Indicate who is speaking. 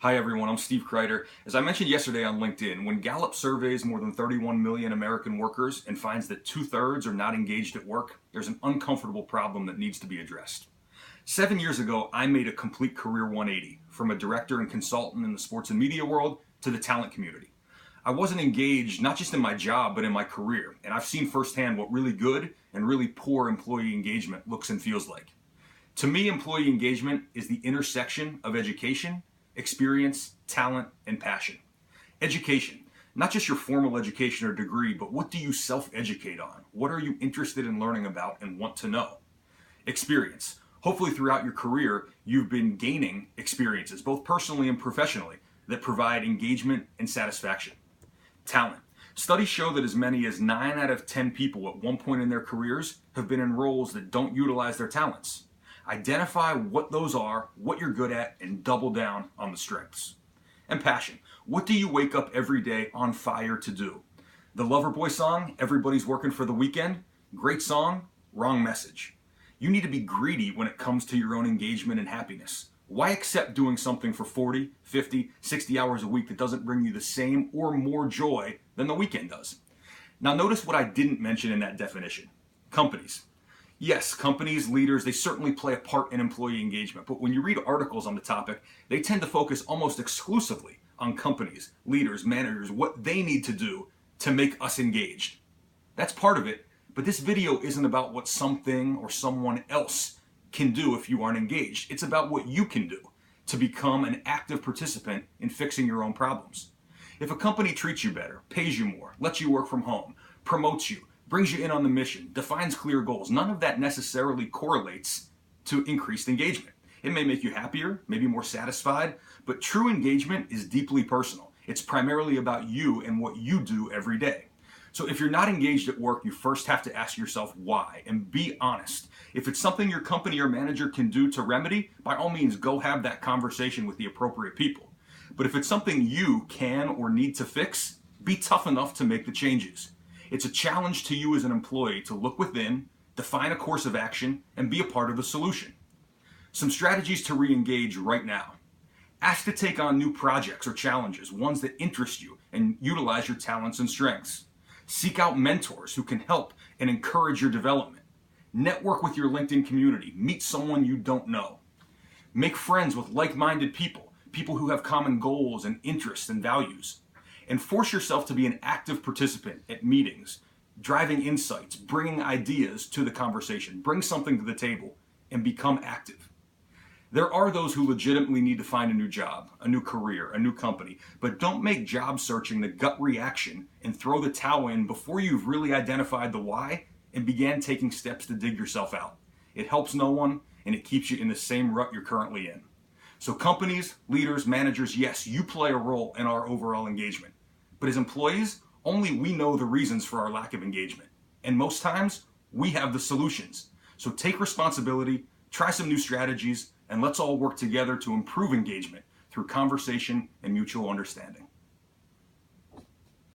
Speaker 1: Hi everyone, I'm Steve Kreider. As I mentioned yesterday on LinkedIn, when Gallup surveys more than 31 million American workers and finds that 2/3 are not engaged at work, there's an uncomfortable problem that needs to be addressed. 7 years ago, I made a complete career 180, from a director and consultant in the sports and media world to the talent community. I wasn't engaged not just in my job, but in my career, and I've seen firsthand what really good and really poor employee engagement looks and feels like. To me, employee engagement is the intersection of education, experience, talent, and passion. Education, not just your formal education or degree, but what do you self-educate on? What are you interested in learning about and want to know? Experience. Hopefully throughout your career, you've been gaining experiences, both personally and professionally, that provide engagement and satisfaction. Talent. Studies show that as many as 9 out of 10 people at one point in their careers have been in roles that don't utilize their talents. Identify what those are, what you're good at, and double down on the strengths. And passion. What do you wake up every day on fire to do? The Loverboy song, Everybody's Working for the Weekend, great song, wrong message. You need to be greedy when it comes to your own engagement and happiness. Why accept doing something for 40, 50, 60 hours a week that doesn't bring you the same or more joy than the weekend does? Now notice what I didn't mention in that definition. Companies. Yes, companies, leaders, they certainly play a part in employee engagement, but when you read articles on the topic, they tend to focus almost exclusively on companies, leaders, managers, what they need to do to make us engaged. That's part of it, but this video isn't about what something or someone else can do if you aren't engaged. It's about what you can do to become an active participant in fixing your own problems. If a company treats you better, pays you more, lets you work from home, promotes you, brings you in on the mission, defines clear goals, none of that necessarily correlates to increased engagement. It may make you happier, maybe more satisfied, but true engagement is deeply personal. It's primarily about you and what you do every day. So if you're not engaged at work, you first have to ask yourself why, and be honest. If it's something your company or manager can do to remedy, by all means, go have that conversation with the appropriate people. But if it's something you can or need to fix, be tough enough to make the changes. It's a challenge to you as an employee to look within, define a course of action, and be a part of the solution. Some strategies to re-engage right now. Ask to take on new projects or challenges, ones that interest you and utilize your talents and strengths. Seek out mentors who can help and encourage your development. Network with your LinkedIn community. Meet someone you don't know. Make friends with like-minded people, people who have common goals and interests and values. And force yourself to be an active participant at meetings, driving insights, bringing ideas to the conversation, bring something to the table, and become active. There are those who legitimately need to find a new job, a new career, a new company, but don't make job searching the gut reaction and throw the towel in before you've really identified the why and began taking steps to dig yourself out. It helps no one, and it keeps you in the same rut you're currently in. So companies, leaders, managers, yes, you play a role in our overall engagement. But as employees, only we know the reasons for our lack of engagement. And most times, we have the solutions. So take responsibility, try some new strategies, and let's all work together to improve engagement through conversation and mutual understanding.